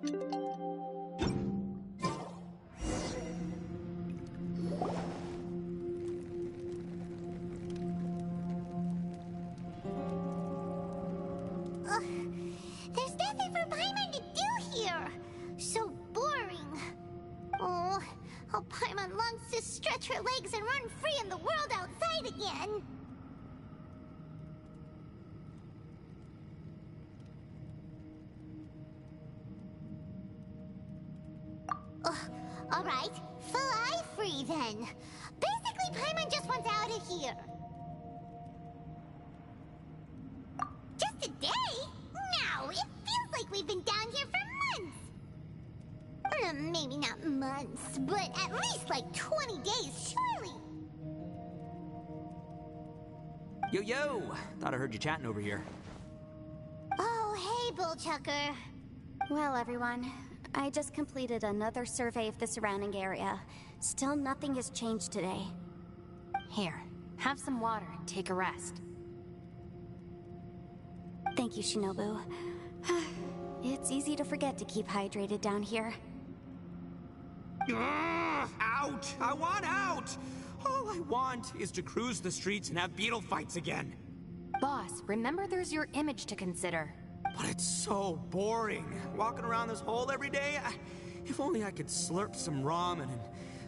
There's nothing for Paimon to do here. So boring. Oh, how Paimon longs to stretch her legs and run free in the world outside again. Alright, fly free then. Basically, Paimon just wants out of here. Just a day? No, it feels like we've been down here for months. Maybe not months, but at least like 20 days, surely. Yo! Thought I heard you chatting over here. Oh, hey, Bullchucker. Well, everyone, I just completed another survey of the surrounding area. Still nothing has changed today. Here, have some water and take a rest. Thank you, Shinobu. It's easy to forget to keep hydrated down here. Out! I want out! All I want is to cruise the streets and have beetle fights again. Boss, remember there's your image to consider. But it's so boring, walking around this hole every day. If only I could slurp some ramen and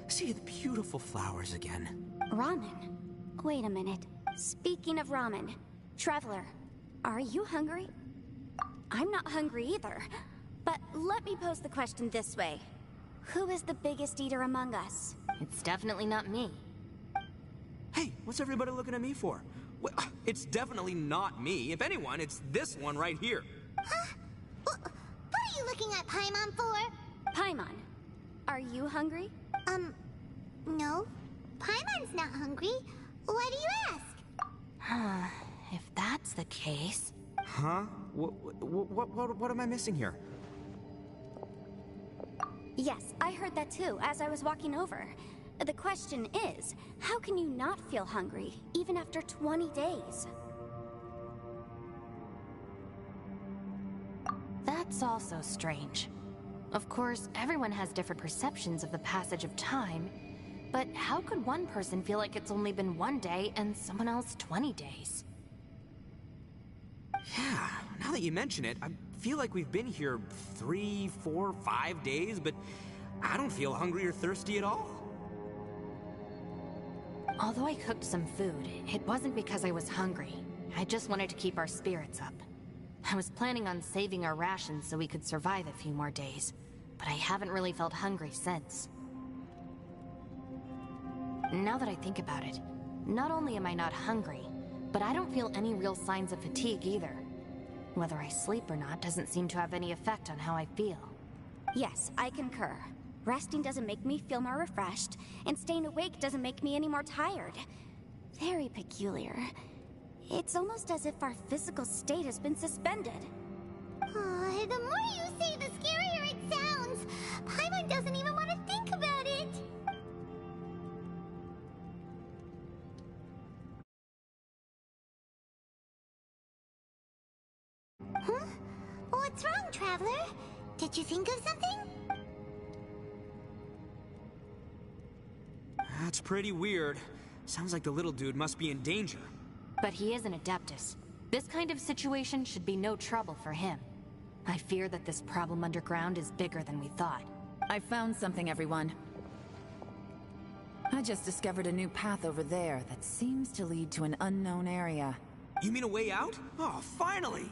see the beautiful flowers again. Ramen? Wait a minute. Speaking of ramen, Traveler, are you hungry? I'm not hungry either. But let me pose the question this way. Who is the biggest eater among us? It's definitely not me. Hey, what's everybody looking at me for? Well, it's definitely not me. If anyone, it's this one right here. Huh? What are you looking at Paimon for? Paimon, are you hungry? No. Paimon's not hungry. Why do you ask? If that's the case... Huh? What am I missing here? Yes, I heard that too, as I was walking over. The question is, how can you not feel hungry, even after 20 days? That's also strange. Of course, everyone has different perceptions of the passage of time, but how could one person feel like it's only been 1 day and someone else 20 days? Yeah, now that you mention it, I feel like we've been here 3, 4, 5 days, but I don't feel hungry or thirsty at all. Although I cooked some food, it wasn't because I was hungry. I just wanted to keep our spirits up. I was planning on saving our rations so we could survive a few more days, but I haven't really felt hungry since. Now that I think about it, not only am I not hungry, but I don't feel any real signs of fatigue either. Whether I sleep or not doesn't seem to have any effect on how I feel. Yes, I concur. Resting doesn't make me feel more refreshed, and staying awake doesn't make me any more tired. Very peculiar. It's almost as if our physical state has been suspended. The more you say, the scarier it sounds. Paimon doesn't even want to think about it. Huh? What's wrong, Traveler? Did you think of something? That's pretty weird. Sounds like the little dude must be in danger. But he is an Adeptus. This kind of situation should be no trouble for him. I fear that this problem underground is bigger than we thought. I found something, everyone. I just discovered a new path over there that seems to lead to an unknown area. You mean a way out? Oh, finally!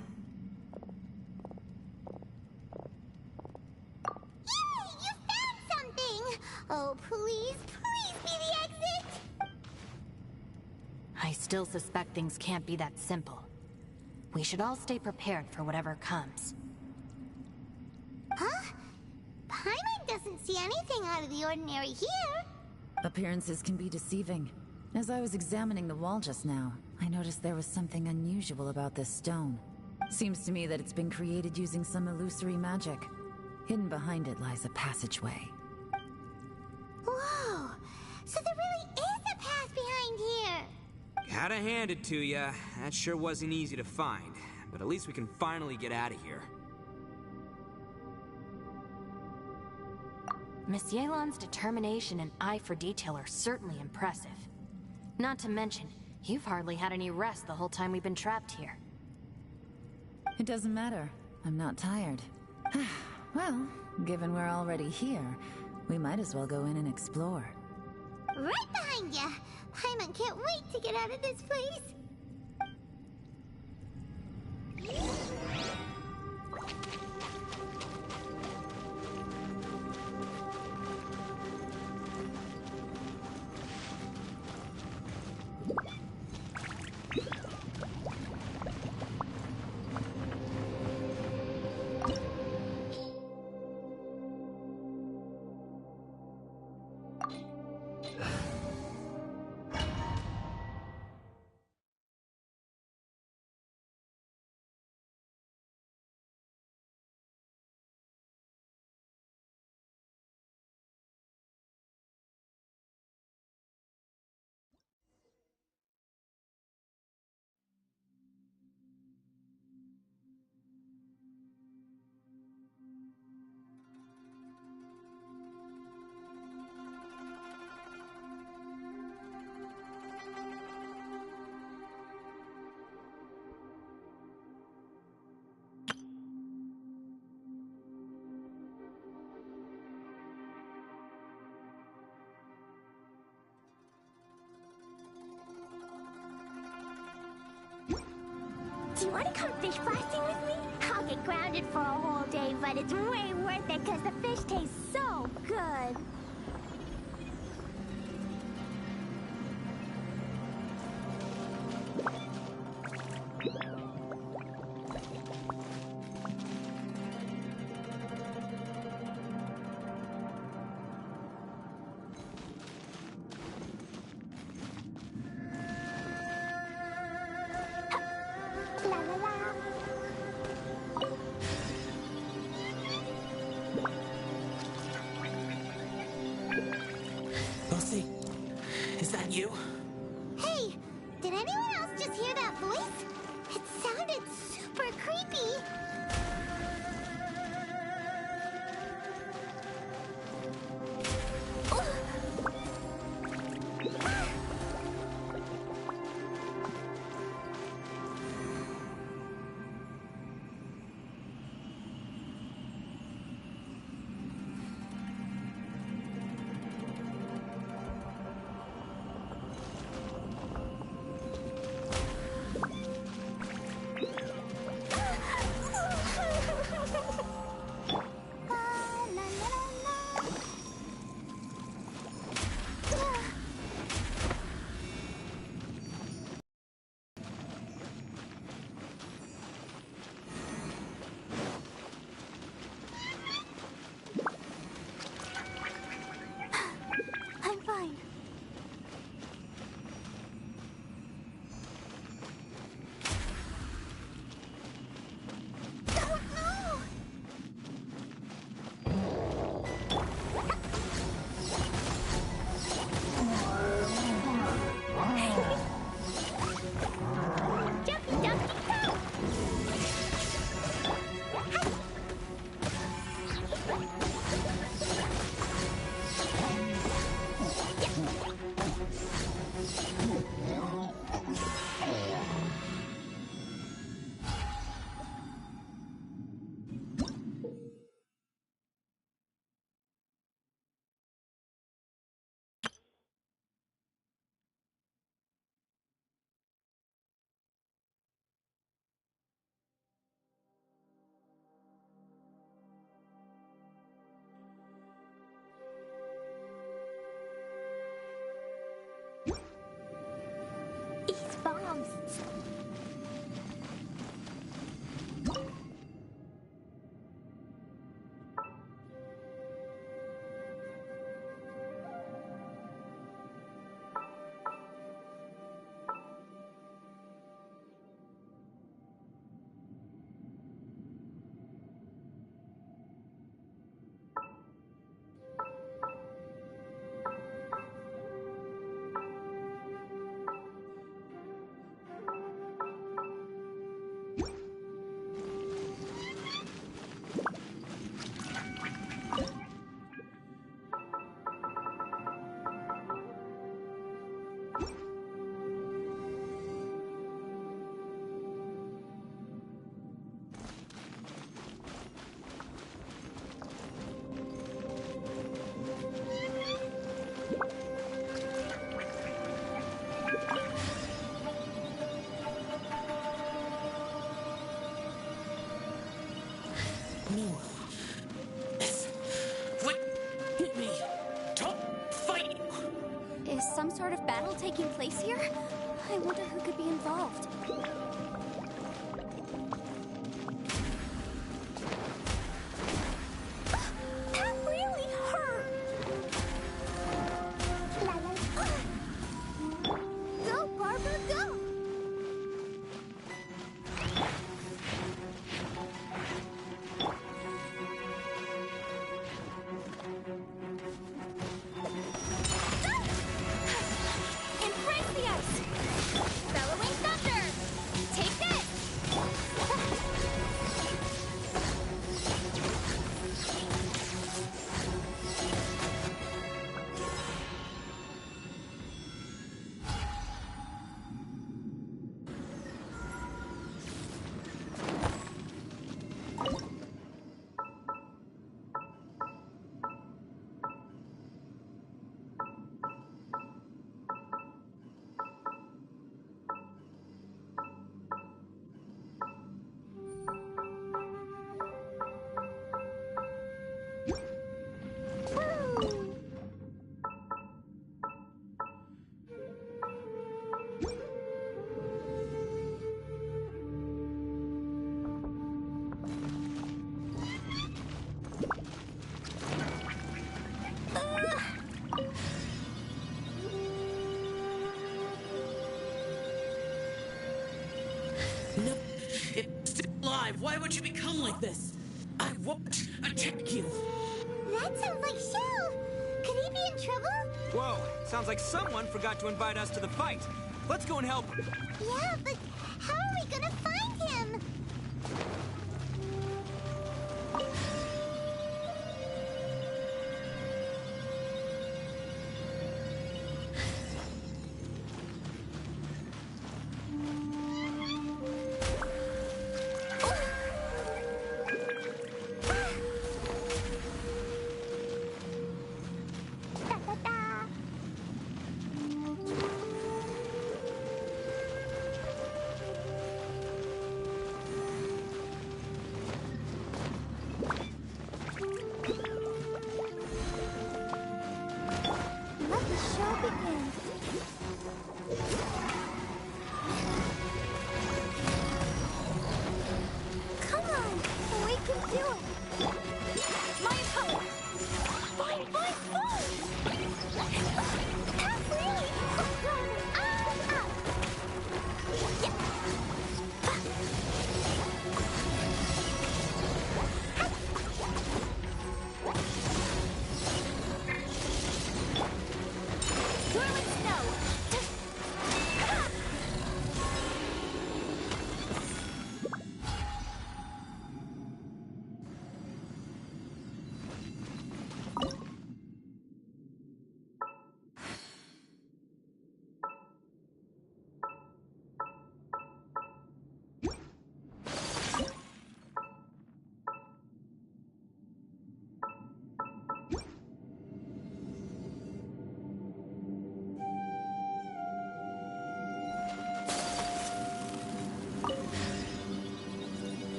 Yay! You found something! Oh, please, please be the exit! I still suspect things can't be that simple. We should all stay prepared for whatever comes. Huh? Paimon doesn't see anything out of the ordinary here. Appearances can be deceiving. As I was examining the wall just now, I noticed there was something unusual about this stone. Seems to me that it's been created using some illusory magic. Hidden behind it lies a passageway. Whoa! So there really is a path behind here! Gotta hand it to ya. That sure wasn't easy to find. But at least we can finally get out of here. Miss Yelan's determination and eye for detail are certainly impressive. Not to mention, you've hardly had any rest the whole time we've been trapped here. It doesn't matter. I'm not tired. Well, given we're already here, we might as well go in and explore. Right behind ya! Paimon can't wait to get out of this place! Do you want to come fish blasting with me? I'll get grounded for a whole day, but it's way worth it because the fish taste so good. La la la. Lucy, is that you? Hey, did anyone else just hear that voice? It sounded super creepy. No. What? Hit me. Don't fight. Is some sort of battle taking place here? I wonder who could be involved. That really hurt! Go, Barbara, go! Embrace the ice! Bellowing thunder! Take this! No. It's still alive. Why would you become like this? I won't attack you. That sounds like Shell. Could he be in trouble? Whoa, sounds like someone forgot to invite us to the fight. Let's go and help him. Yeah, but how are we gonna find him? Da, da, da.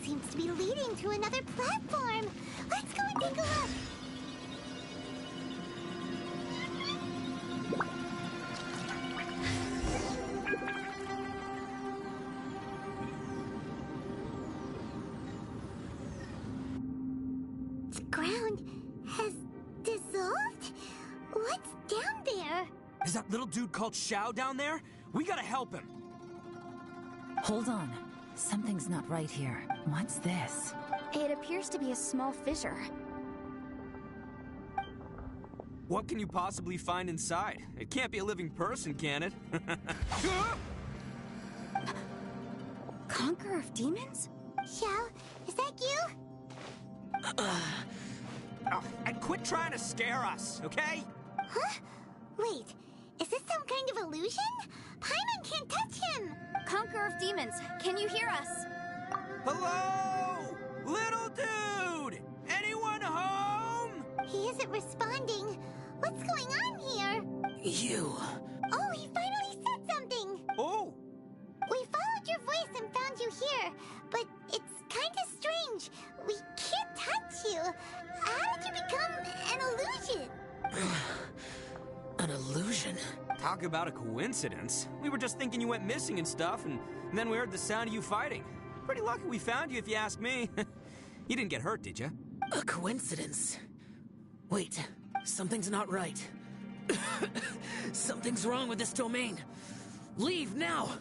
seems to be leading to another platform. Let's go and take a look. The ground has dissolved? What's down there? Is that little dude called Xiao down there? We gotta help him. Hold on. Something's not right here. What's this? It appears to be a small fissure. What can you possibly find inside? It can't be a living person, can it? Conqueror of demons? Xiao, is that you? Oh, and quit trying to scare us, okay? Huh? Wait, is this some kind of illusion? Paimon can't touch him! Conqueror of demons, can you hear us? Hello? Little dude! Anyone home? He isn't responding. What's going on here? You. Oh, he finally said something! Oh! We followed your voice and found you here, but it's kind of strange. We can't touch you. How did you become an illusion? An illusion? Talk about a coincidence. We were just thinking you went missing and stuff, and then we heard the sound of you fighting. Pretty lucky we found you, if you ask me. You didn't get hurt, did you? A coincidence? Wait, something's not right. Something's wrong with this domain. Leave now!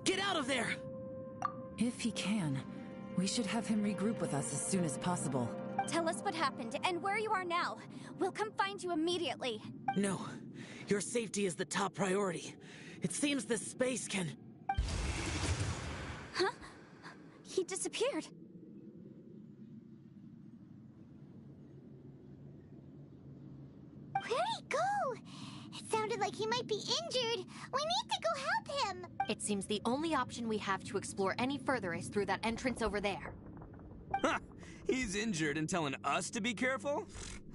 Get out of there! If he can, we should have him regroup with us as soon as possible. Tell us what happened and where you are now. We'll come find you immediately. No, your safety is the top priority. It seems this space can... Huh? He disappeared. Where'd he go? It sounded like he might be injured. We need to go help him. It seems the only option we have to explore any further is through that entrance over there. Huh. He's injured and telling us to be careful?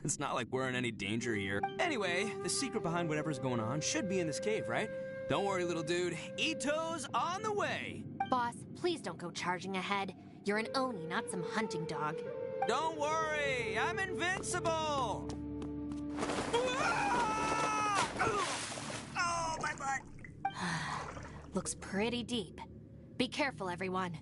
It's not like we're in any danger here. Anyway, the secret behind whatever's going on should be in this cave, right? Don't worry, little dude. Ito's on the way. Boss, please don't go charging ahead. You're an Oni, not some hunting dog. Don't worry, I'm invincible. Oh, my butt. Looks pretty deep. Be careful, everyone.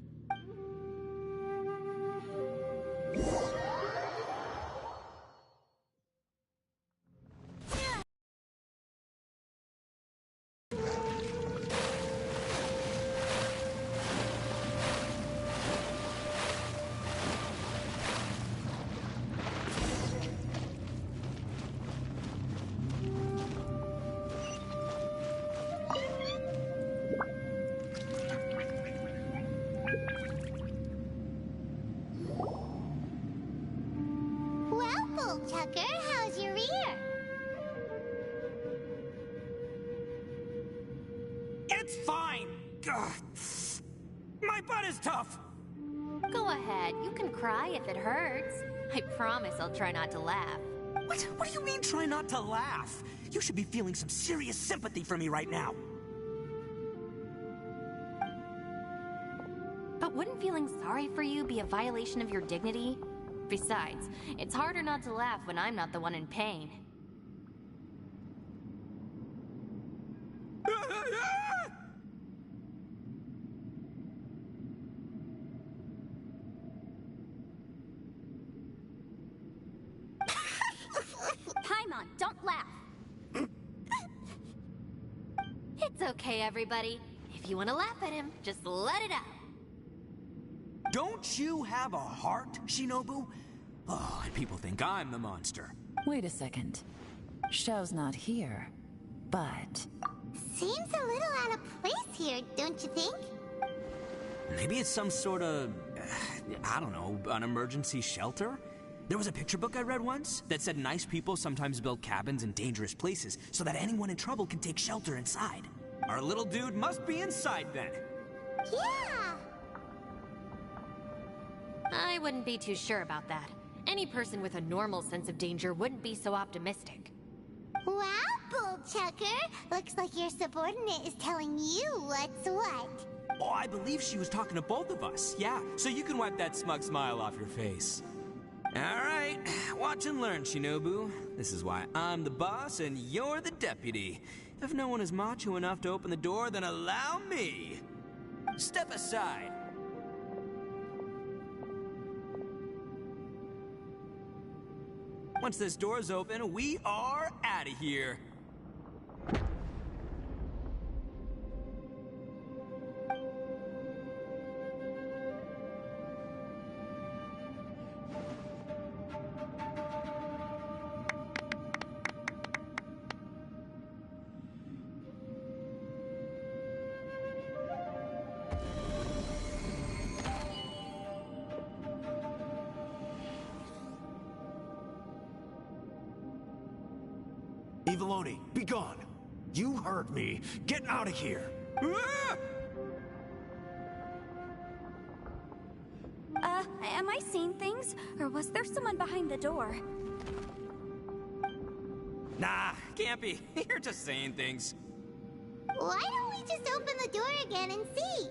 Well, Bullchucker, how's your ear? It's fine. Ugh. My butt is tough. Go ahead, you can cry if it hurts. I promise I'll try not to laugh. What do you mean try not to laugh? You should be feeling some serious sympathy for me right now. But wouldn't feeling sorry for you be a violation of your dignity? Besides, it's harder not to laugh when I'm not the one in pain. Paimon, don't laugh. It's okay, everybody. If you want to laugh at him, just let it out. Don't you have a heart, Shinobu? Oh, and people think I'm the monster. Wait a second. Xiao's not here, but... Seems a little out of place here, don't you think? Maybe it's some sort of, I don't know, an emergency shelter? There was a picture book I read once that said nice people sometimes build cabins in dangerous places so that anyone in trouble can take shelter inside. Our little dude must be inside then. Yeah! I wouldn't be too sure about that. Any person with a normal sense of danger wouldn't be so optimistic. Wow, Bullchucker! Looks like your subordinate is telling you what's what. Oh, I believe she was talking to both of us. Yeah, so you can wipe that smug smile off your face. All right, watch and learn, Shinobu. This is why I'm the boss and you're the deputy. If no one is macho enough to open the door, then allow me. Step aside. Once this door's open, we are out of here. Eviloni, be gone! You heard me. Get out of here! Ah! Am I seeing things? Or was there someone behind the door? Nah, can't be. You're just saying things. Why don't we just open the door again and see?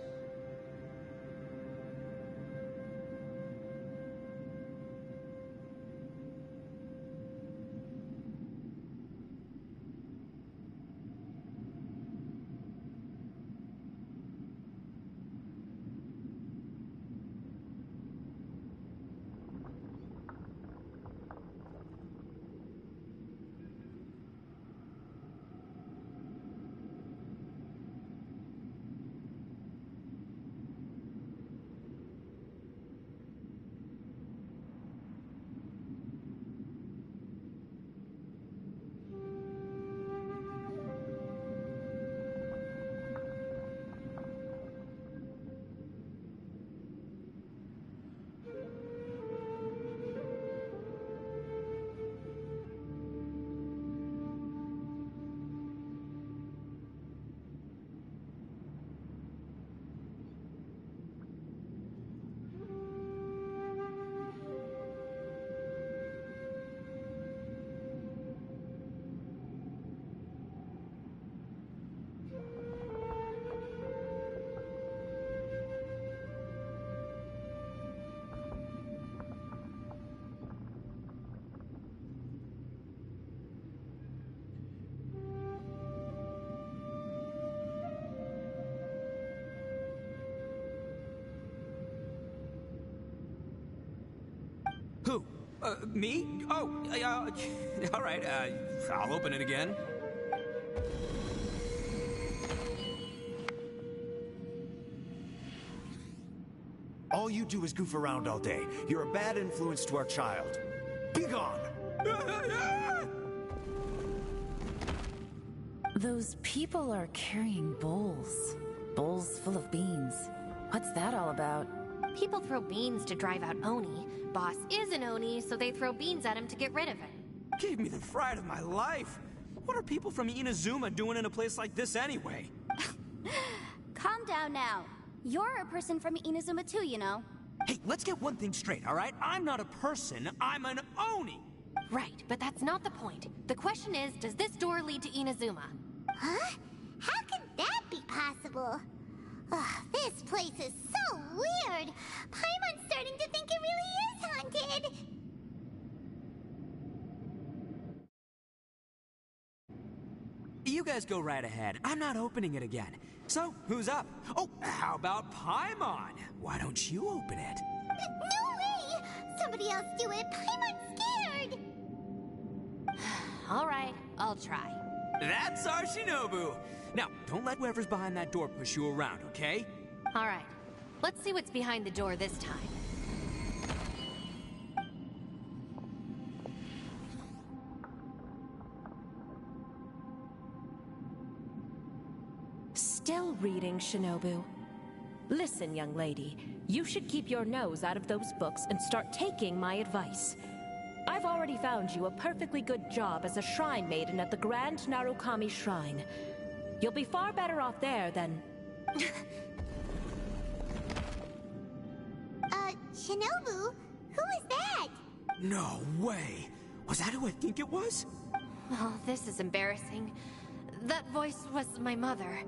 Who? Me? Oh, all right, I'll open it again. All you do is goof around all day. You're a bad influence to our child. Be gone! Those people are carrying bowls. Bowls full of beans. What's that all about? People throw beans to drive out Oni. Boss is an Oni, so they throw beans at him to get rid of him. Gave me the fright of my life. What are people from Inazuma doing in a place like this anyway? Calm down now. You're a person from Inazuma too, you know. Hey, let's get one thing straight, all right? I'm not a person, I'm an Oni! Right, but that's not the point. The question is, does this door lead to Inazuma? Huh? How could that be possible? Ugh, this place is so weird. Paimon's starting to think it really is haunted. You guys go right ahead. I'm not opening it again. So, who's up? Oh, how about Paimon? Why don't you open it? No way! Somebody else do it. Paimon's scared. All right, I'll try. That's our Shinobu! Now, don't let whoever's behind that door push you around, okay? All right, let's see what's behind the door this time. Still reading, Shinobu. Listen, young lady, you should keep your nose out of those books and start taking my advice. I've already found you a perfectly good job as a shrine maiden at the Grand Narukami Shrine. You'll be far better off there than... Shinobu? Who is that? No way! Was that who I think it was? Oh, this is embarrassing. That voice was my mother.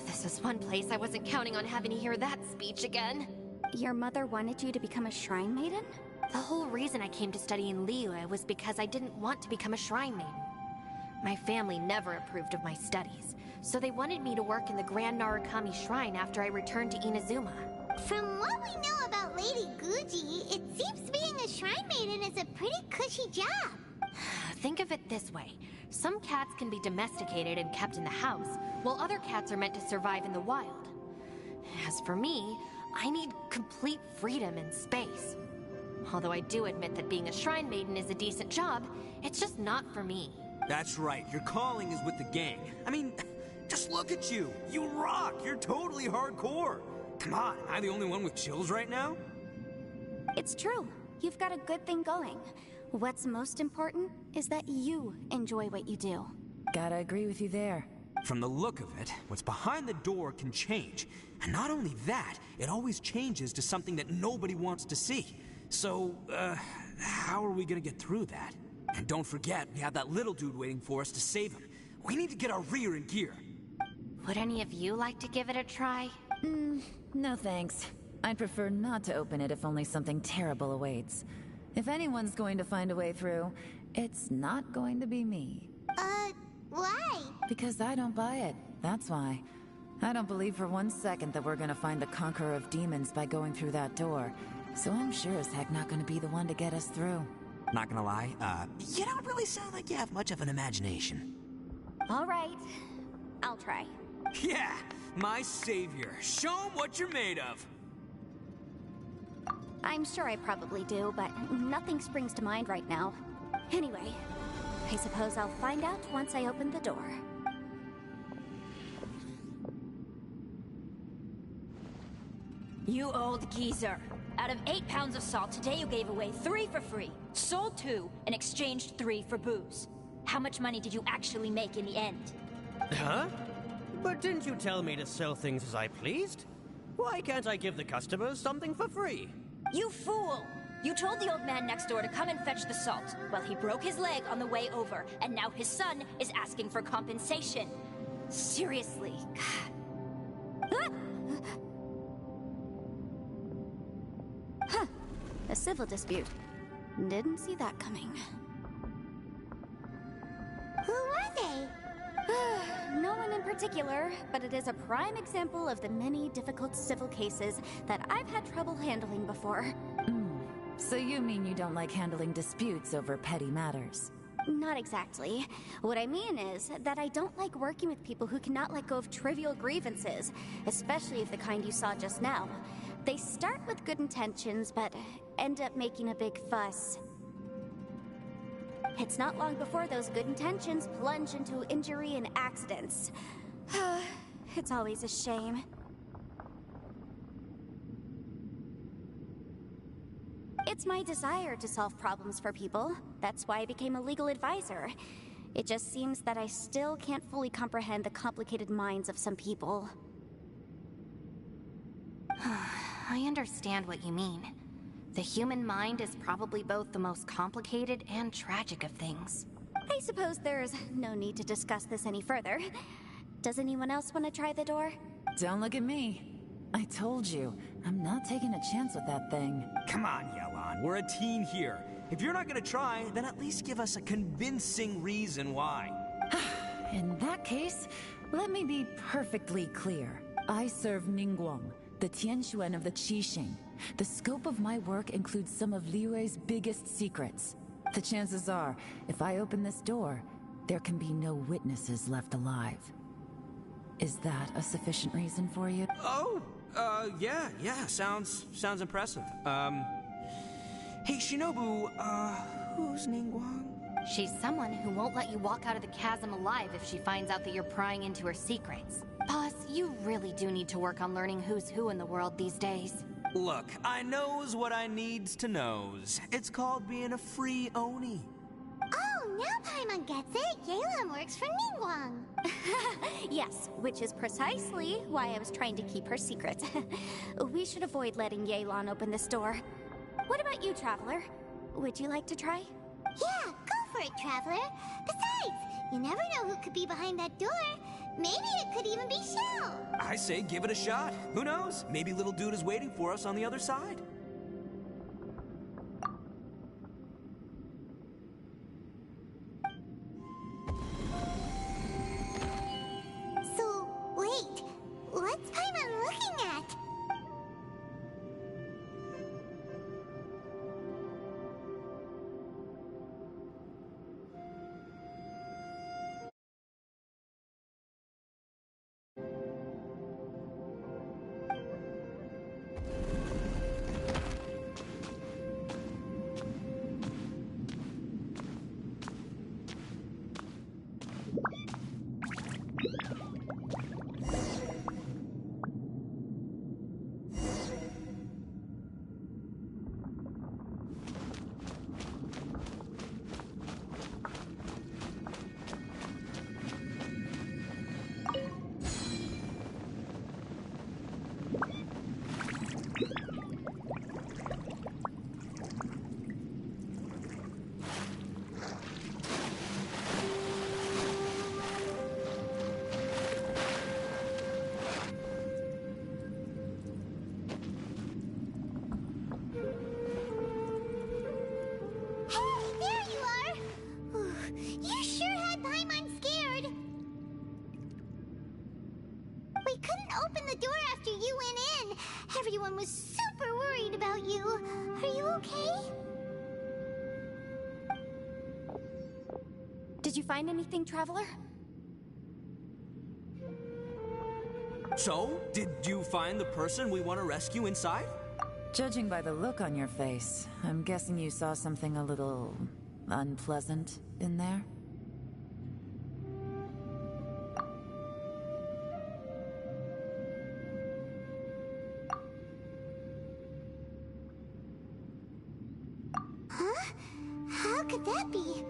This is one place I wasn't counting on having to hear that speech again. Your mother wanted you to become a shrine maiden? The whole reason I came to study in Liyue was because I didn't want to become a shrine maiden. My family never approved of my studies, so they wanted me to work in the Grand Narukami Shrine after I returned to Inazuma. From what we know about Lady Guji, it seems being a shrine maiden is a pretty cushy job. Think of it this way. Some cats can be domesticated and kept in the house, while other cats are meant to survive in the wild. As for me, I need complete freedom and space. Although I do admit that being a shrine maiden is a decent job, it's just not for me. That's right, your calling is with the gang. I mean, just look at you. You rock. You're totally hardcore. Come on, am I the only one with chills right now? It's true. You've got a good thing going. What's most important is that you enjoy what you do. Gotta agree with you there. From the look of it, what's behind the door can change. And not only that, it always changes to something that nobody wants to see. So, how are we gonna get through that? And don't forget, we have that little dude waiting for us to save him. We need to get our rear in gear. Would any of you like to give it a try? No thanks. I'd prefer not to open it if only something terrible awaits. If anyone's going to find a way through, it's not going to be me. Why? Because I don't buy it, that's why. I don't believe for 1 second that we're gonna find the Conqueror of Demons by going through that door. So I'm sure as heck not gonna be the one to get us through. Not gonna lie, you don't really sound like you have much of an imagination. All right, I'll try. Yeah, my savior. Show 'em what you're made of. I'm sure I probably do, but nothing springs to mind right now. Anyway, I suppose I'll find out once I open the door. You old geezer. Out of 8 pounds of salt, today you gave away 3 for free, sold 2, and exchanged 3 for booze. How much money did you actually make in the end? Huh? But didn't you tell me to sell things as I pleased? Why can't I give the customers something for free? You fool! You told the old man next door to come and fetch the salt. Well, he broke his leg on the way over, and now his son is asking for compensation. Seriously. Huh. A civil dispute. Didn't see that coming. Who were they? No one in particular, but it is a prime example of the many difficult civil cases that I've had trouble handling before. So you mean you don't like handling disputes over petty matters? Not exactly. What I mean is that I don't like working with people who cannot let go of trivial grievances, especially of the kind you saw just now. They start with good intentions, but end up making a big fuss. It's not long before those good intentions plunge into injury and accidents. It's always a shame. It's my desire to solve problems for people. That's why I became a legal advisor. It just seems that I still can't fully comprehend the complicated minds of some people. I understand what you mean. The human mind is probably both the most complicated and tragic of things. I suppose there's no need to discuss this any further. Does anyone else want to try the door? Don't look at me. I told you, I'm not taking a chance with that thing. Come on, Yelan. We're a team here. If you're not gonna try, then at least give us a convincing reason why. In that case, let me be perfectly clear. I serve Ningguang, the Tianxuan of the Qixing. The scope of my work includes some of Liyue's biggest secrets. The chances are, if I open this door, there can be no witnesses left alive. Is that a sufficient reason for you? Oh, yeah, sounds impressive. Hey, Shinobu, who's Ningguang? She's someone who won't let you walk out of the chasm alive if she finds out that you're prying into her secrets. Boss, you really do need to work on learning who's who in the world these days. Look, I knows what I needs to knows. It's called being a free Oni. Oh, now Paimon gets it. Yelan works for Ningguang. Yes, which is precisely why I was trying to keep her secret. We should avoid letting Yelan open this door. What about you, Traveler? Would you like to try? Yeah, go for it, Traveler. Besides, you never know who could be behind that door. Maybe it could even be Shell. I say give it a shot. Who knows? Maybe little dude is waiting for us on the other side. So, wait. What's Paimon looking at? We couldn't open the door after you went in. Everyone was super worried about you. Are you okay? Did you find anything, Traveler? So, did you find the person we want to rescue inside? Judging by the look on your face, I'm guessing you saw something a little unpleasant in there? Huh? How could that be?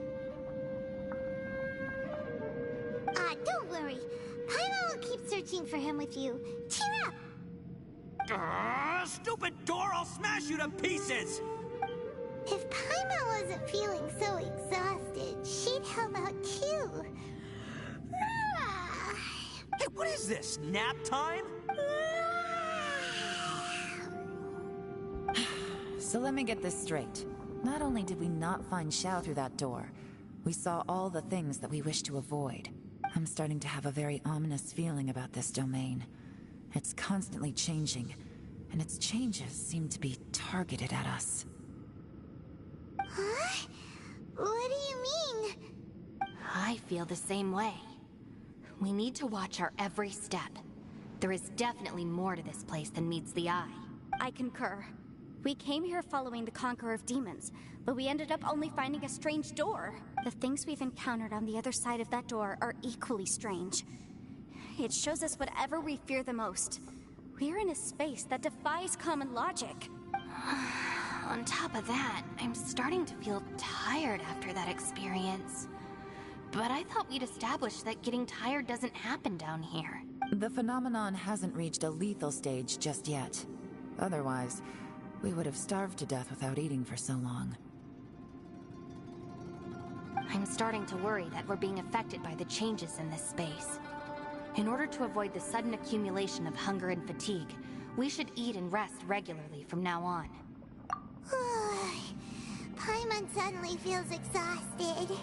Don't worry. Paimon will keep searching for him with you. Cheer up! Stupid door! I'll smash you to pieces! If Paimon wasn't feeling so exhausted, she'd help out too. Hey, what is this? Nap time? So let me get this straight. Not only did we not find Xiao through that door, we saw all the things that we wish to avoid. I'm starting to have a very ominous feeling about this domain. It's constantly changing, and its changes seem to be targeted at us. Huh? What do you mean? I feel the same way. We need to watch our every step. There is definitely more to this place than meets the eye. I concur. We came here following the Conqueror of Demons, but we ended up only finding a strange door. The things we've encountered on the other side of that door are equally strange. It shows us whatever we fear the most. We're in a space that defies common logic. On top of that, I'm starting to feel tired after that experience. But I thought we'd established that getting tired doesn't happen down here. The phenomenon hasn't reached a lethal stage just yet. Otherwise, we would have starved to death without eating for so long. I'm starting to worry that we're being affected by the changes in this space. In order to avoid the sudden accumulation of hunger and fatigue, we should eat and rest regularly from now on. Paimon suddenly feels exhausted.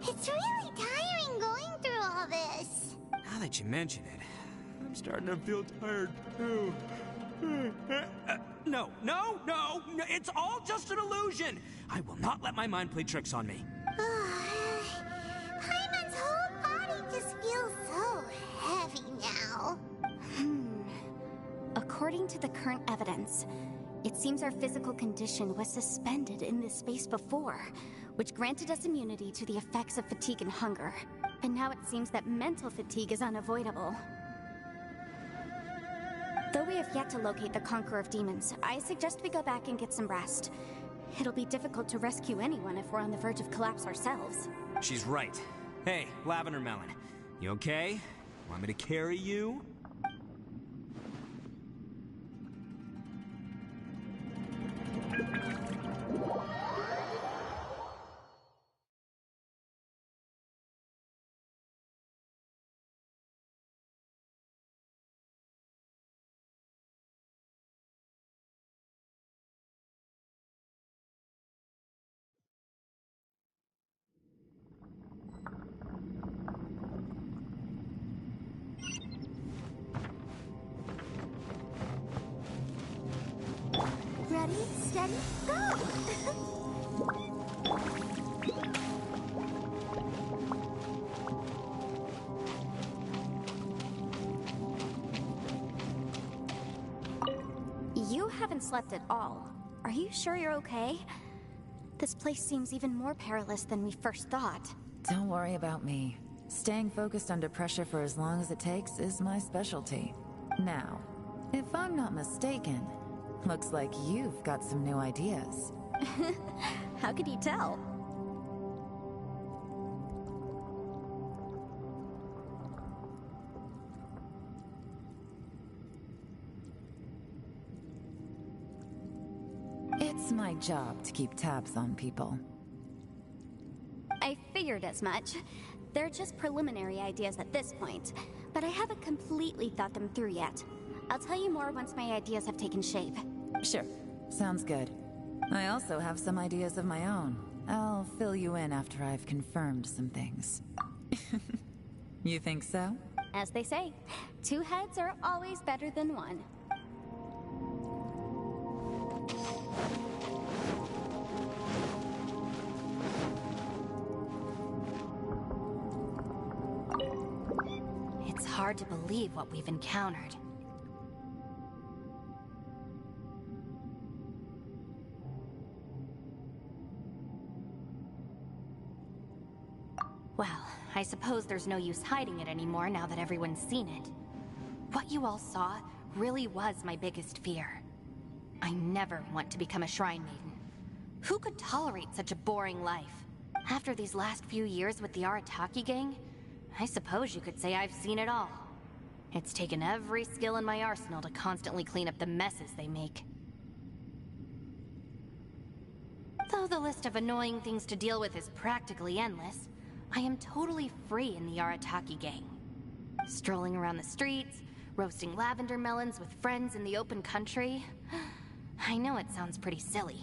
It's really tiring going through all this. Now that you mention it, I'm starting to feel tired too. No, it's all just an illusion. I will not let my mind play tricks on me. Paimon's whole body just feels so heavy now. According to the current evidence, it seems our physical condition was suspended in this space before, which granted us immunity to the effects of fatigue and hunger. But now it seems that mental fatigue is unavoidable. Though we have yet to locate the Conqueror of Demons, I suggest we go back and get some rest. It'll be difficult to rescue anyone if we're on the verge of collapse ourselves. She's right. Hey, Lavender Melon, you okay? Want me to carry you? steady, go! You haven't slept at all. Are you sure you're okay? This place seems even more perilous than we first thought. Don't worry about me. Staying focused under pressure for as long as it takes is my specialty. Now, if I'm not mistaken, looks like you've got some new ideas. How could you tell? It's my job to keep tabs on people. I figured as much. They're just preliminary ideas at this point, but I haven't completely thought them through yet. I'll tell you more once my ideas have taken shape. Sure. Sounds good. I also have some ideas of my own. I'll fill you in after I've confirmed some things. You think so? As they say, two heads are always better than one. It's hard to believe what we've encountered. Well, I suppose there's no use hiding it anymore now that everyone's seen it. What you all saw really was my biggest fear. I never want to become a Shrine Maiden. Who could tolerate such a boring life? After these last few years with the Arataki gang, I suppose you could say I've seen it all. It's taken every skill in my arsenal to constantly clean up the messes they make. Though the list of annoying things to deal with is practically endless, I am totally free in the Arataki gang. Strolling around the streets, roasting lavender melons with friends in the open country. I know it sounds pretty silly,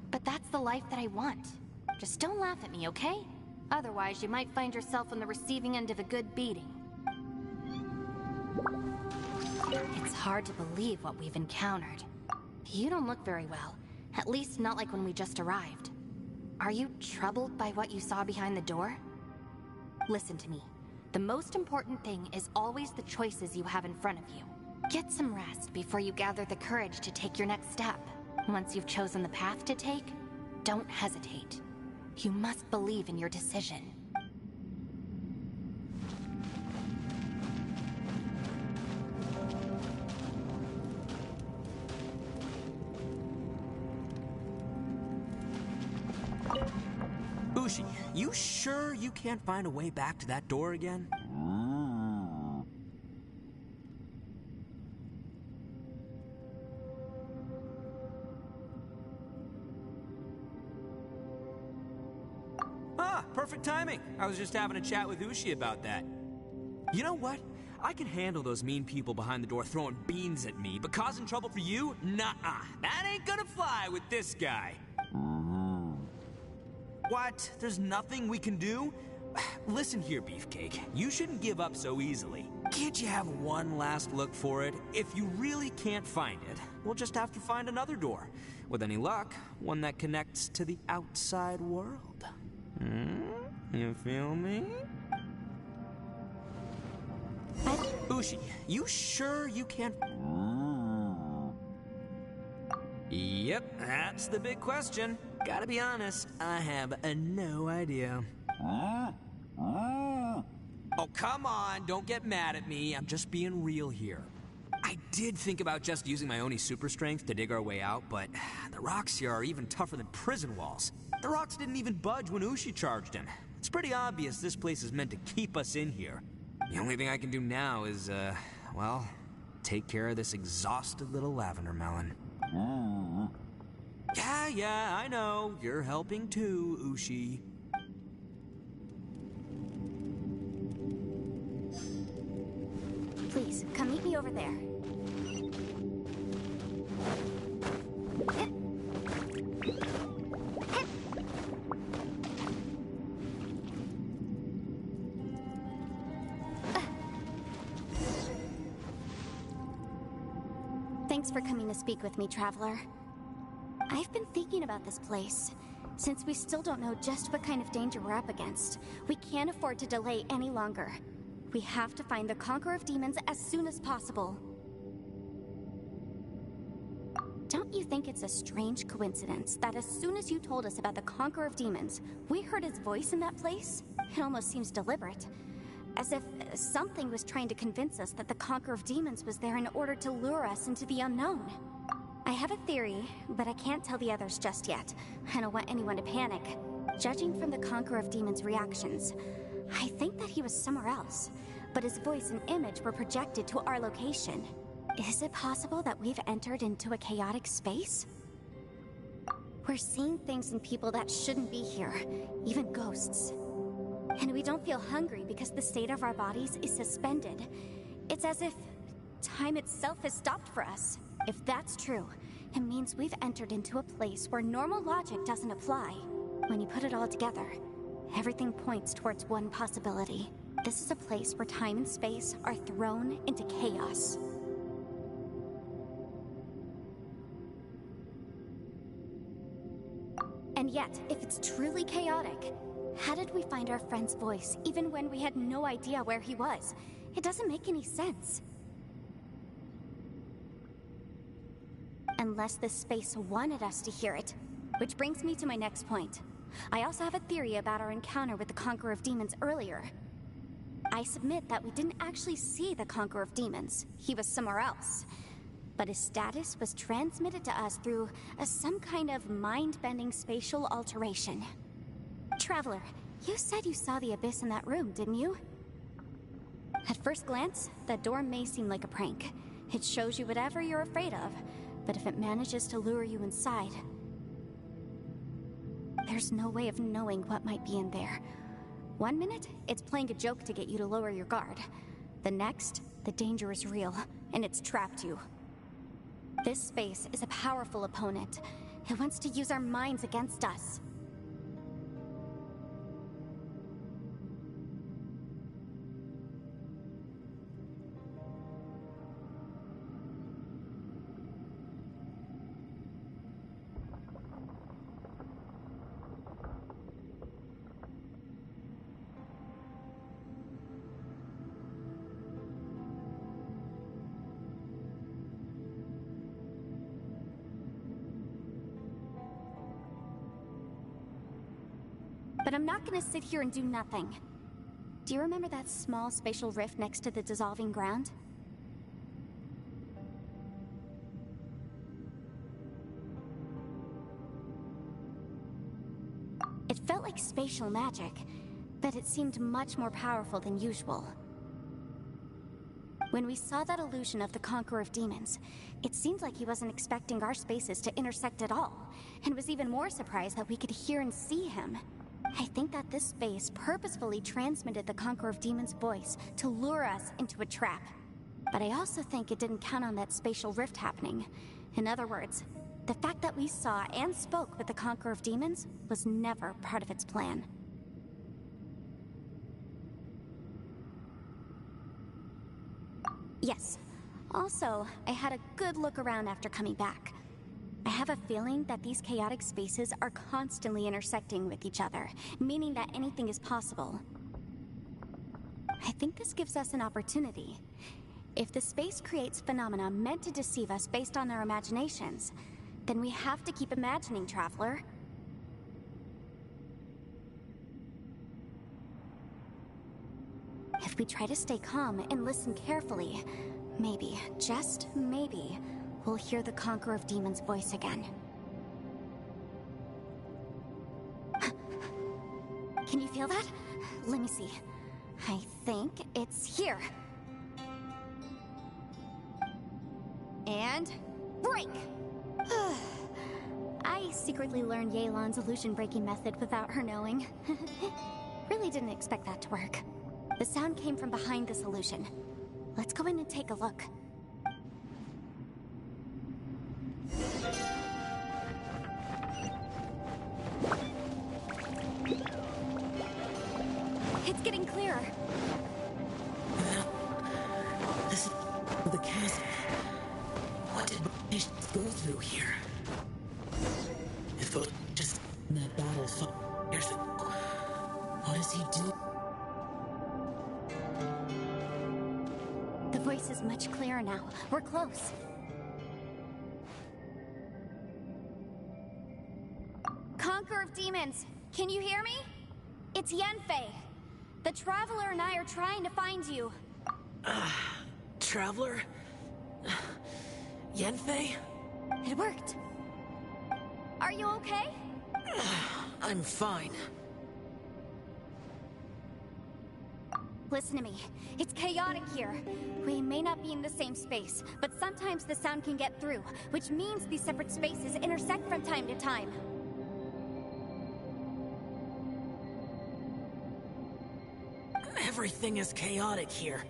but that's the life that I want. Just don't laugh at me, okay? Otherwise, you might find yourself on the receiving end of a good beating. It's hard to believe what we've encountered. You don't look very well, at least not like when we just arrived. Are you troubled by what you saw behind the door? Listen to me. The most important thing is always the choices you have in front of you. Get some rest before you gather the courage to take your next step. Once you've chosen the path to take, don't hesitate. You must believe in your decision. Ushi, you sure you can't find a way back to that door again? Ah, perfect timing. I was just having a chat with Ushi about that. You know what? I can handle those mean people behind the door throwing beans at me, but causing trouble for you? Nuh-uh. That ain't gonna fly with this guy. What? There's nothing we can do? Listen here, Beefcake. You shouldn't give up so easily. Can't you have one last look for it? If you really can't find it, we'll just have to find another door. With any luck, one that connects to the outside world. You feel me? Ushi, you sure you can't... Yep, that's the big question. Gotta be honest, I have no idea. Oh, come on, don't get mad at me. I'm just being real here. I did think about just using my Oni super strength to dig our way out, but the rocks here are even tougher than prison walls. The rocks didn't even budge when Ushi charged in. It's pretty obvious this place is meant to keep us in here. The only thing I can do now is, well, take care of this exhausted little lavender melon. Yeah, I know. You're helping too, Ushi. Please, come meet me over there. Thanks for coming to speak with me, Traveler. I've been thinking about this place. Since we still don't know just what kind of danger we're up against, we can't afford to delay any longer. We have to find the Conqueror of Demons as soon as possible. Don't you think it's a strange coincidence that as soon as you told us about the Conqueror of Demons, we heard his voice in that place? It almost seems deliberate. As if something was trying to convince us that the Conqueror of Demons was there in order to lure us into the unknown. I have a theory, but I can't tell the others just yet. I don't want anyone to panic. Judging from the Conqueror of Demons' reactions, I think that he was somewhere else, but his voice and image were projected to our location. Is it possible that we've entered into a chaotic space? We're seeing things in people that shouldn't be here, even ghosts. And we don't feel hungry because the state of our bodies is suspended. It's as if time itself has stopped for us. If that's true, it means we've entered into a place where normal logic doesn't apply. When you put it all together, everything points towards one possibility. This is a place where time and space are thrown into chaos. And yet, if it's truly chaotic, how did we find our friend's voice even when we had no idea where he was? It doesn't make any sense. Unless this space wanted us to hear it. Which brings me to my next point. I also have a theory about our encounter with the Conqueror of Demons earlier. I submit that we didn't actually see the Conqueror of Demons. He was somewhere else. But his status was transmitted to us through some kind of mind-bending spatial alteration. Traveler, you said you saw the abyss in that room, didn't you? At first glance, that door may seem like a prank. It shows you whatever you're afraid of, but if it manages to lure you inside, there's no way of knowing what might be in there. One minute, it's playing a joke to get you to lower your guard. The next, the danger is real, and it's trapped you. This space is a powerful opponent. It wants to use our minds against us. But I'm not gonna sit here and do nothing. Do you remember that small spatial rift next to the dissolving ground? It felt like spatial magic, but it seemed much more powerful than usual. When we saw that illusion of the Conqueror of Demons, it seemed like he wasn't expecting our spaces to intersect at all, and was even more surprised that we could hear and see him. I think that this space purposefully transmitted the Conqueror of Demons' voice to lure us into a trap. But I also think it didn't count on that spatial rift happening. In other words, the fact that we saw and spoke with the Conqueror of Demons was never part of its plan. Yes. Also, I had a good look around after coming back. I have a feeling that these chaotic spaces are constantly intersecting with each other, meaning that anything is possible. I think this gives us an opportunity. If the space creates phenomena meant to deceive us based on our imaginations, then we have to keep imagining, Traveler. If we try to stay calm and listen carefully, maybe, just maybe, we'll hear the Conqueror of Demons' voice again. Can you feel that? Let me see. I think it's here. And break! I secretly learned Yelan's illusion-breaking method without her knowing. Really didn't expect that to work. The sound came from behind this illusion. Let's go in and take a look. It's getting clearer. This is the chasm. What did patients go through here? battle. What does he do? The voice is much clearer now. We're close. Conqueror of Demons, can you hear me? It's Yanfei. The Traveler and I are trying to find you. Traveler? Yanfei? It worked. Are you okay? I'm fine. Listen to me. It's chaotic here. We may not be in the same space, but sometimes the sound can get through, which means these separate spaces intersect from time to time. Everything is chaotic here.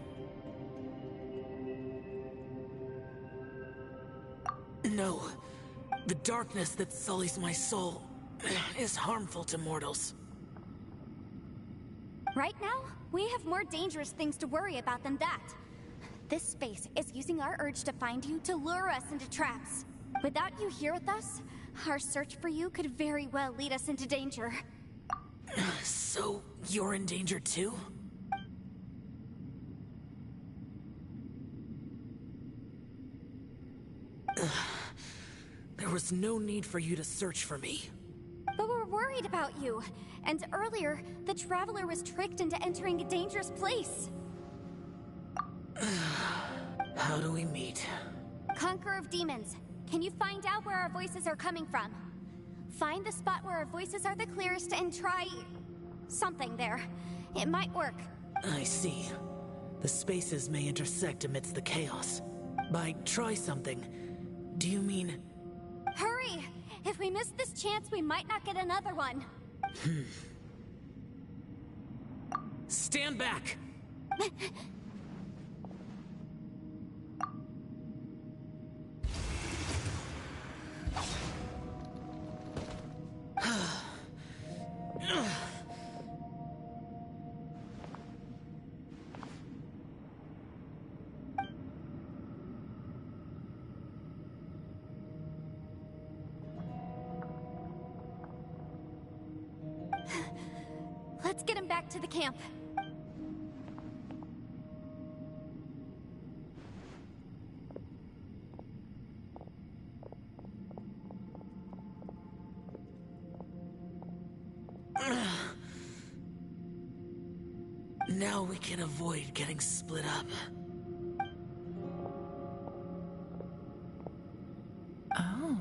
No. The darkness that sullies my soul is harmful to mortals. Right now, we have more dangerous things to worry about than that. This space is using our urge to find you to lure us into traps. Without you here with us, our search for you could very well lead us into danger. So, you're in danger too? There was no need for you to search for me. But we're worried about you. And earlier, the Traveler was tricked into entering a dangerous place. How do we meet? Conqueror of Demons, can you find out where our voices are coming from? Find the spot where our voices are the clearest and try... something there. It might work. I see. The spaces may intersect amidst the chaos. By try something, do you mean... Hurry! If we miss this chance, we might not get another one. Stand back! Let's get him back to the camp. Now we can avoid getting split up. Oh.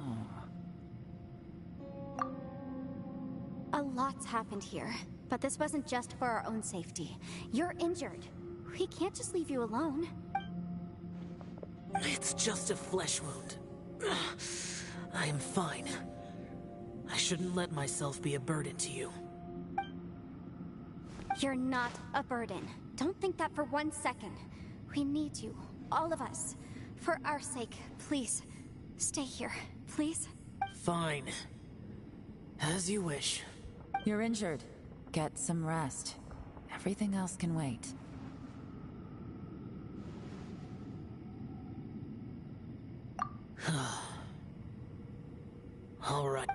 A lot's happened here, but this wasn't just for our own safety. You're injured. We can't just leave you alone. It's just a flesh wound. I am fine. I shouldn't let myself be a burden to you. You're not a burden. Don't think that for 1 second. We need you, all of us. For our sake, please, stay here, please. Fine. As you wish. You're injured. Get some rest. Everything else can wait. All right.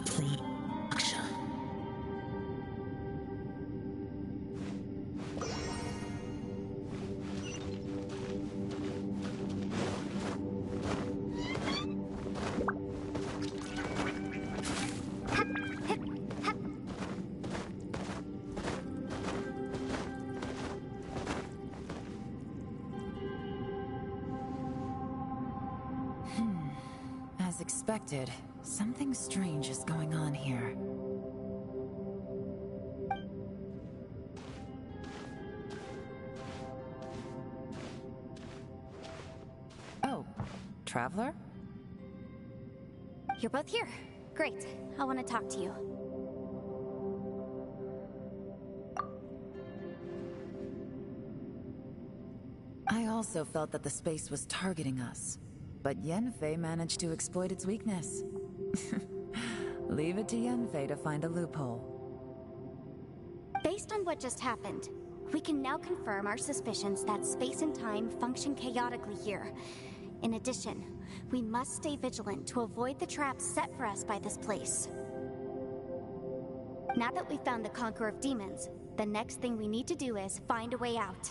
production. As expected, something strange is going on here. Oh, Traveler? You're both here. Great. I want to talk to you. I also felt that the space was targeting us, but Yanfei managed to exploit its weakness. Leave it to Yanfei to find a loophole. Based on what just happened, we can now confirm our suspicions that space and time function chaotically here. In addition, we must stay vigilant to avoid the traps set for us by this place. Now that we've found the Conqueror of Demons, the next thing we need to do is find a way out.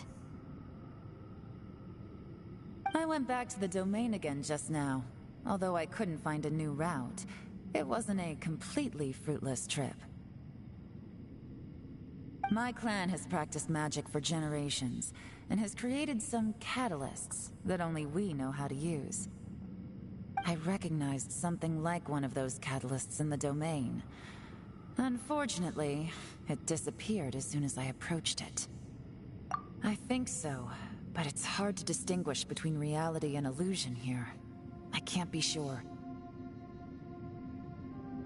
I went back to the domain again just now. Although I couldn't find a new route, it wasn't a completely fruitless trip. My clan has practiced magic for generations, and has created some catalysts that only we know how to use. I recognized something like one of those catalysts in the domain. Unfortunately, it disappeared as soon as I approached it. I think so, but it's hard to distinguish between reality and illusion here. I can't be sure.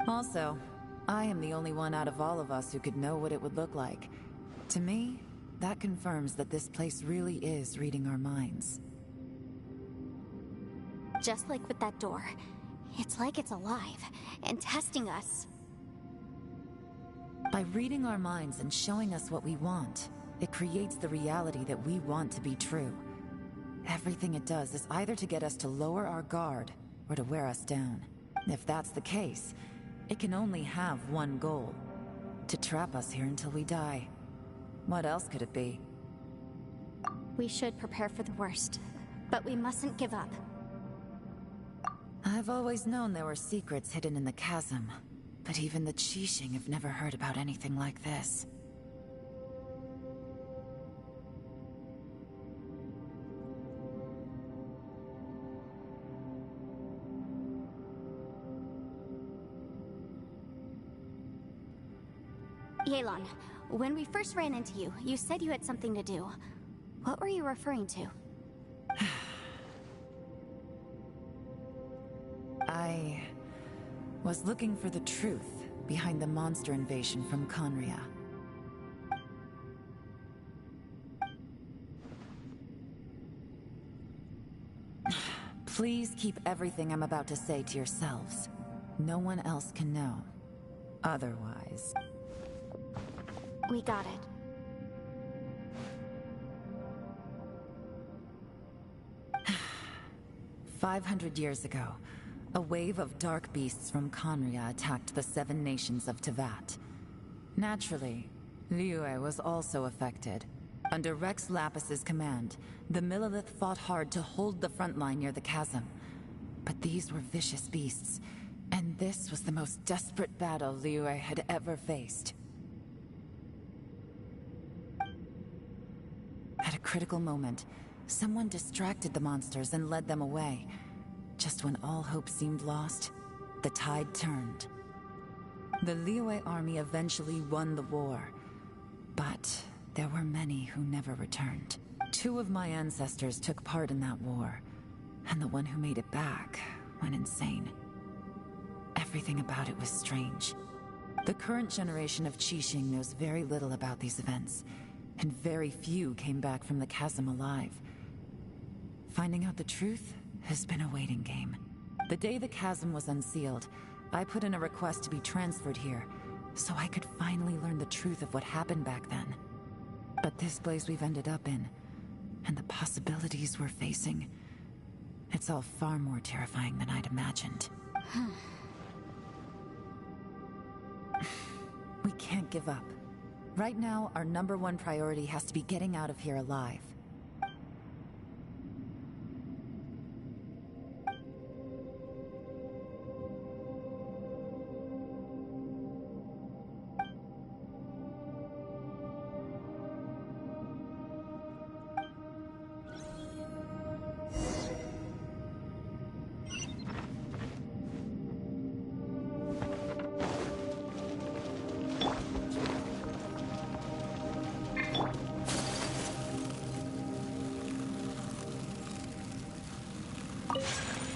Also, I am the only one out of all of us who could know what it would look like. To me, that confirms that this place really is reading our minds. Just like with that door, it's like it's alive and testing us. By reading our minds and showing us what we want, it creates the reality that we want to be true. Everything it does is either to get us to lower our guard or to wear us down. If that's the case, it can only have one goal: to trap us here until we die. What else could it be? We should prepare for the worst, but we mustn't give up. I've always known there were secrets hidden in the chasm, but even the Qixing have never heard about anything like this. Yelan, when we first ran into you, you said you had something to do. What were you referring to? I was looking for the truth behind the monster invasion from Khaenri'ah. Please keep everything I'm about to say to yourselves. No one else can know. Otherwise... We got it. 500 years ago, a wave of dark beasts from Khaenri'ah attacked the 7 nations of Teyvat. Naturally, Liyue was also affected. Under Rex Lapis's command, the Millelith fought hard to hold the front line near the chasm. But these were vicious beasts, and this was the most desperate battle Liyue had ever faced. At a critical moment, someone distracted the monsters and led them away. Just when all hope seemed lost, the tide turned. The Liyue army eventually won the war, but there were many who never returned. 2 of my ancestors took part in that war, and the one who made it back went insane. Everything about it was strange. The current generation of Qixing knows very little about these events, and very few came back from the chasm alive. Finding out the truth has been a waiting game. The day the chasm was unsealed, I put in a request to be transferred here, so I could finally learn the truth of what happened back then. But this place we've ended up in, and the possibilities we're facing, it's all far more terrifying than I'd imagined. can't give up. Right now, our #1 priority has to be getting out of here alive.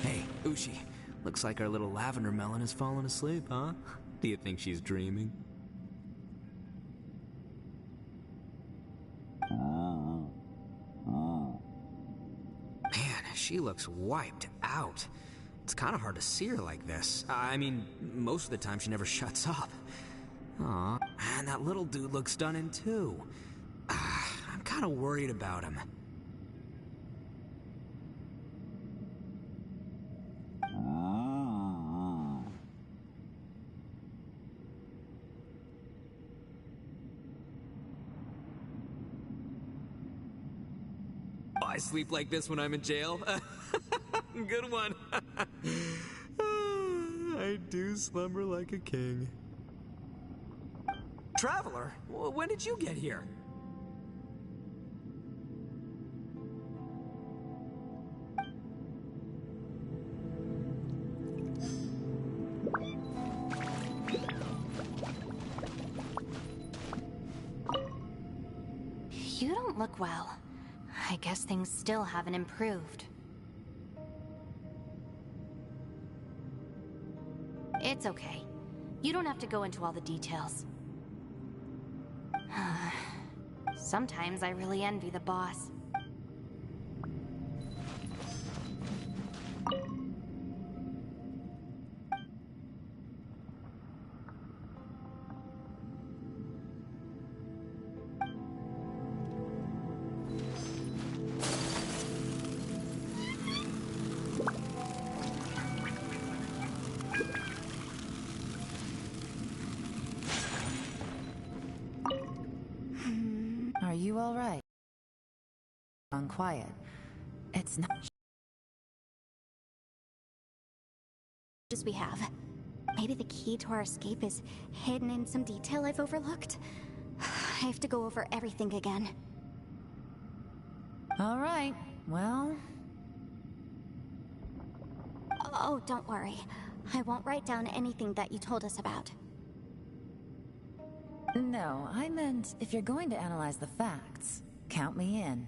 Hey, Ushi. Looks like our little lavender melon has fallen asleep, huh? Do you think she's dreaming? Man, she looks wiped out. It's kind of hard to see her like this. I mean, most of the time she never shuts up. Aw, and that little dude looks stunning too. I'm kind of worried about him. I sleep like this when I'm in jail. Good one. I do slumber like a king. Traveler, when did you get here? You don't look well. I guess things still haven't improved. It's okay. You don't have to go into all the details. Sometimes I really envy the boss. Are you all right? Quiet. It's not. As we have. Maybe the key to our escape is hidden in some detail I've overlooked. I have to go over everything again. All right. Well, Oh, don't worry. I won't write down anything that you told us about. no, I meant if you're going to analyze the facts, count me in.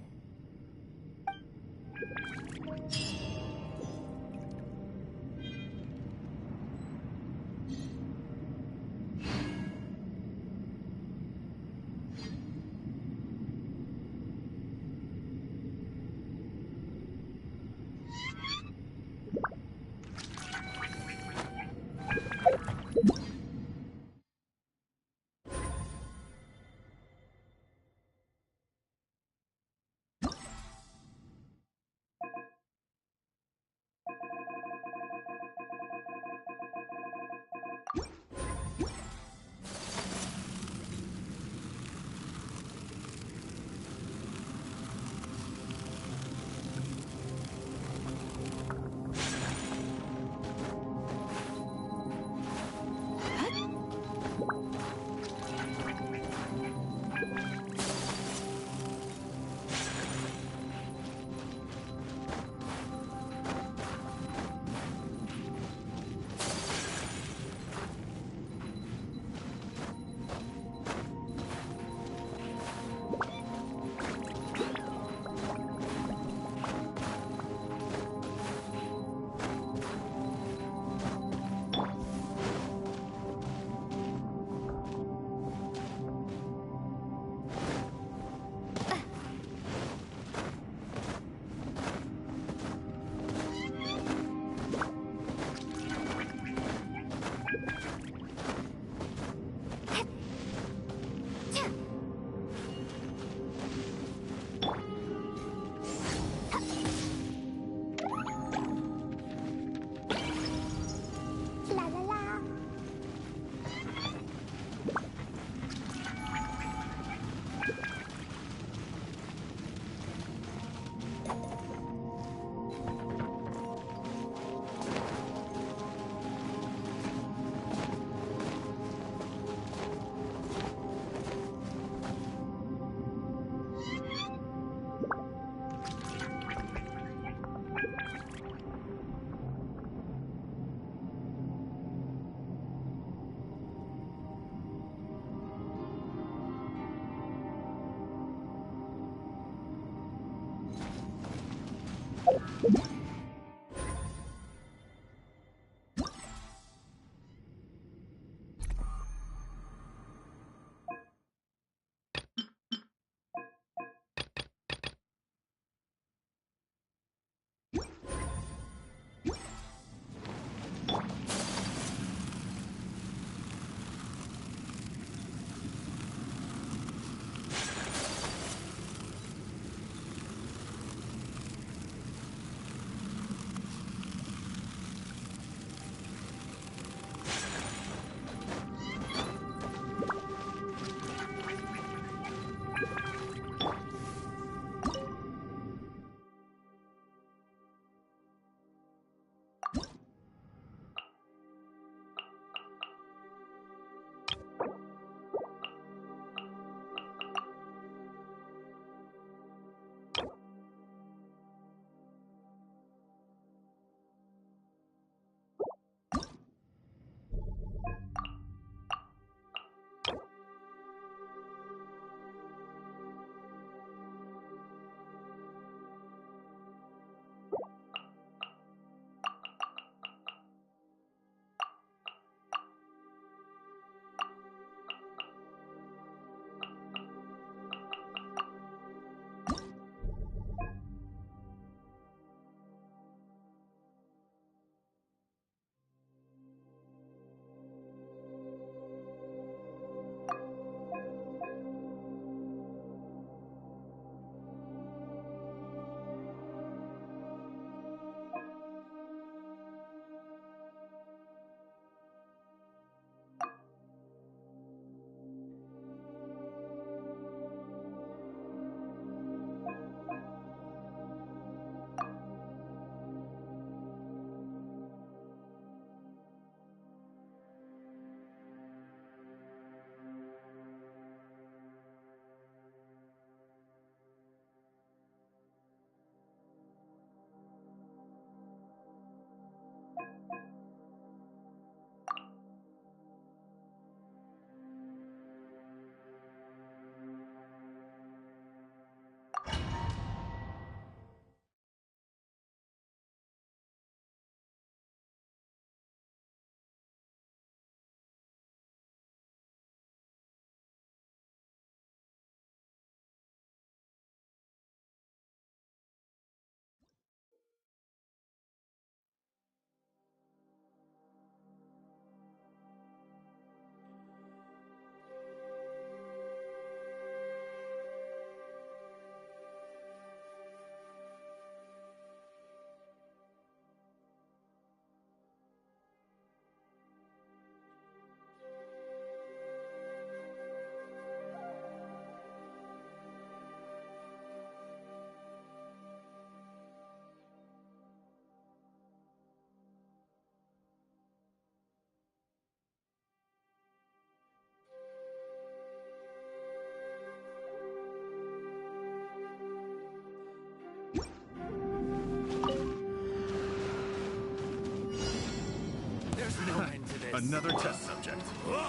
Another test subject.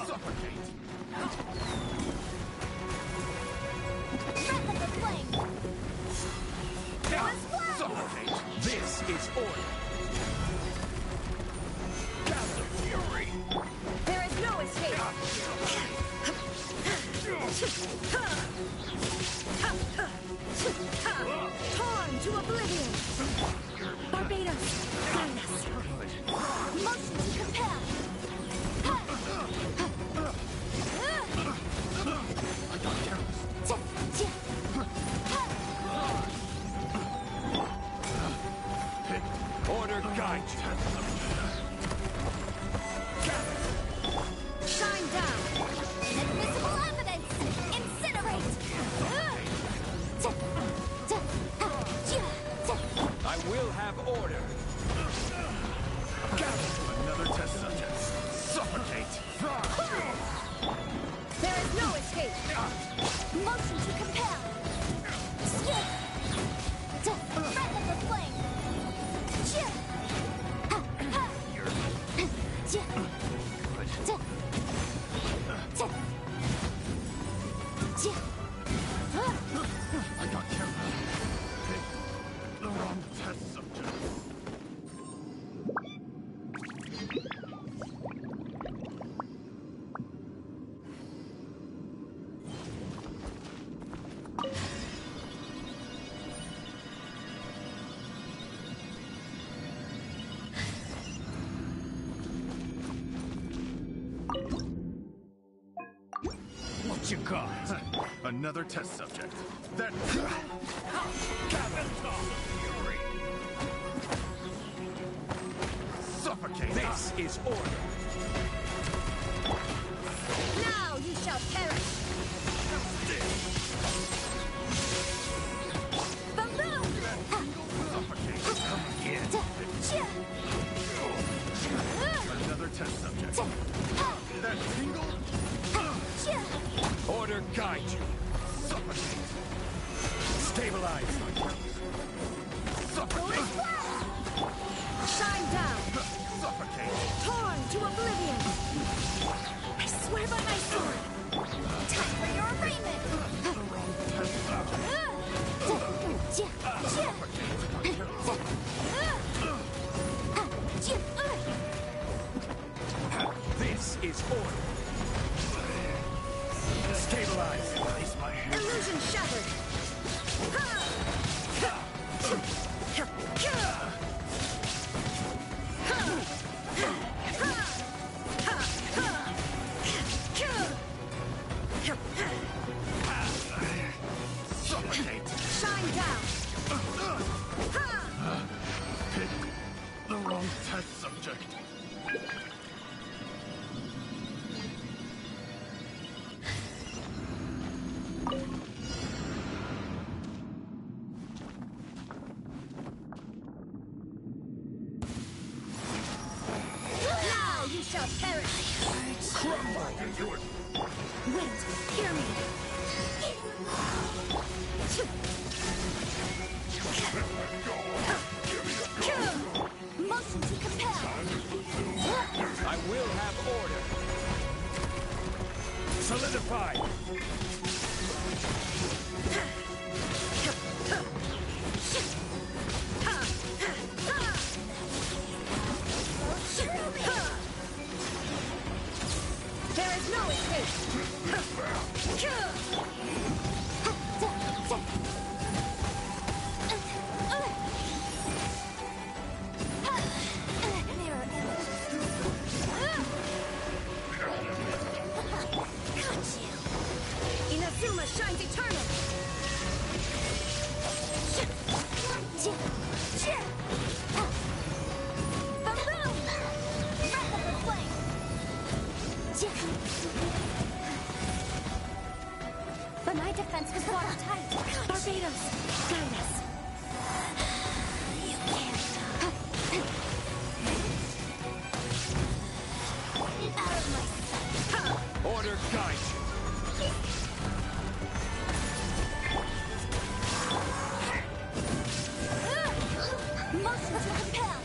Suffocate. Breath of the flame! Suffocate. This is order. Gather fury. There is no escape! Torn to oblivion! Barbados, guide us! Motion to compel! Order guide you. Shine down! Invisible evidence! Incinerate! I will have order. Gather. Another test subject. Suffocate. There is no escape! Motion to compel! Breath of the flame! I got careful. Pick the wrong test subject. What you got? Another test subject. That fury. Suffocate. This is order. Now you shall perish! Balloon! Suffocate. Come again. Another test subject. That tingle. Order guide you. Suffocate. Stabilize. Suffocate. Shine down! Suffocate. Torn to oblivion! I swear by my sword! Time for your arraignment! This is order. Stabilize. Release my hand. Illusion shattered! Suffocate. Shine down! Pick the wrong test subject. Now you shall perish! Crumble into it. Wait, hear me! Motion to compel! I will have order. Solidify. There is no escape! Inazuma shines eternal! Balloon! Breath of the flame! But my defense was watertight. Barbados, guide us! You can't. Out of my sight. Order guide you. Motion to compel!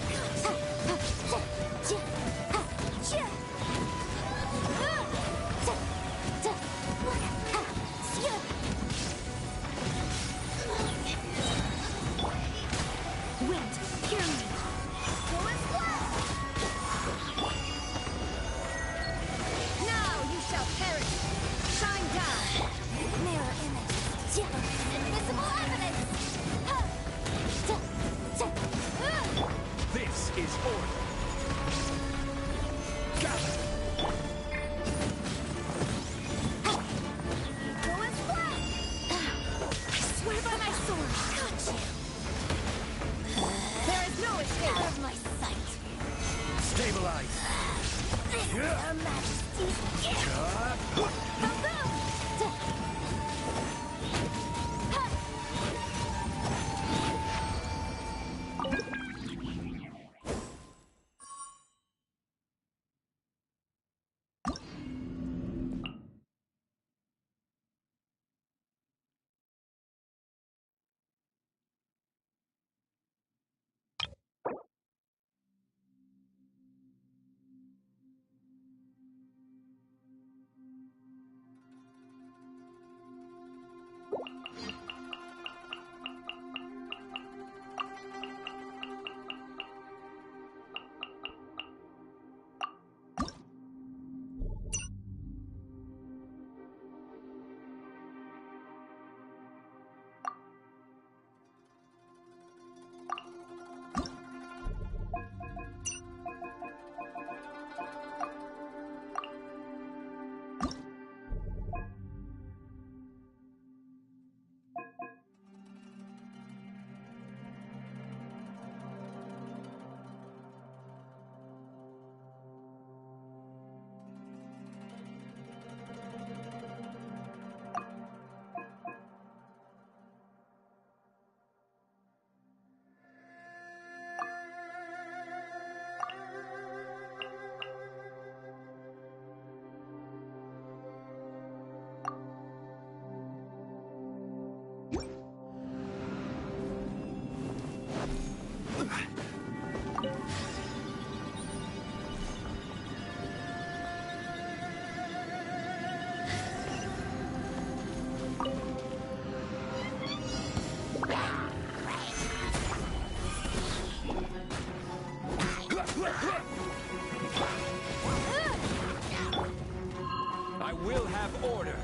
I will have order.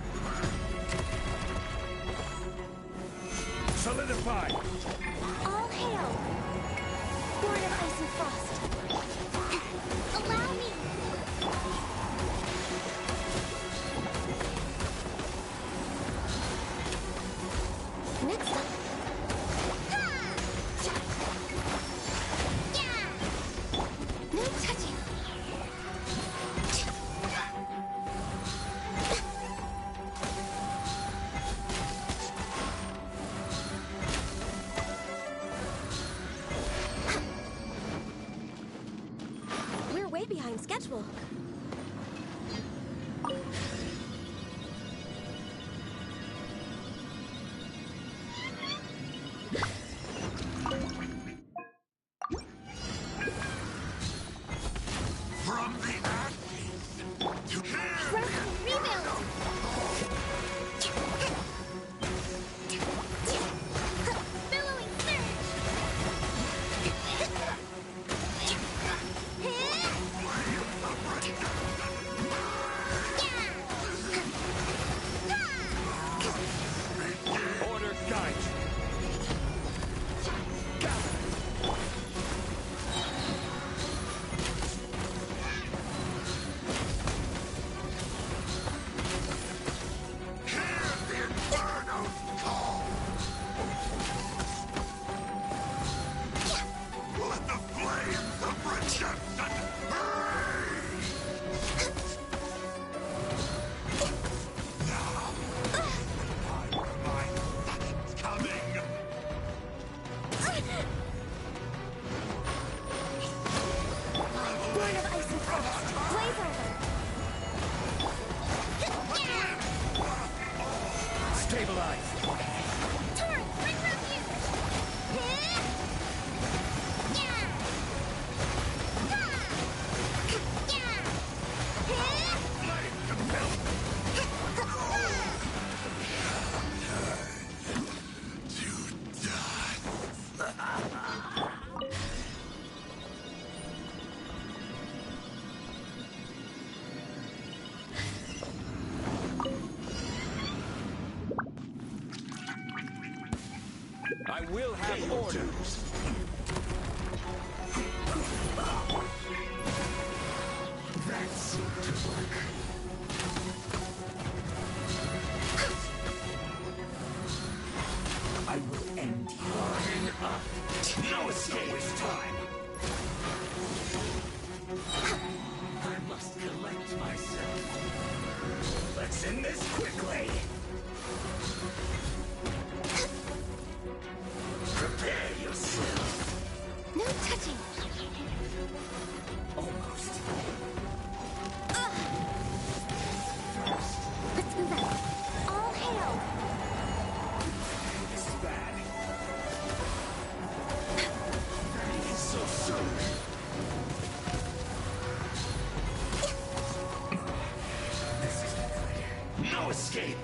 Solidify. All hail! Lord of Ice and Frost. Allow me! Next up. No touching. We're way behind schedule. From the ashes to Rebuild! Billowing surge! Order guide. let the flames of redemption burn! Now, I remind that it's coming. Lord of Ice and Frost! Blaze over! Stabilize. Torrent, bring refuge! I will have order. That seemed to work. I will end you. No escape time! I must collect myself. loosen this quickly. Prepare yourself. No touching. Almost. Let's move out. All hail. This is bad. So soon. This isn't good. No escape.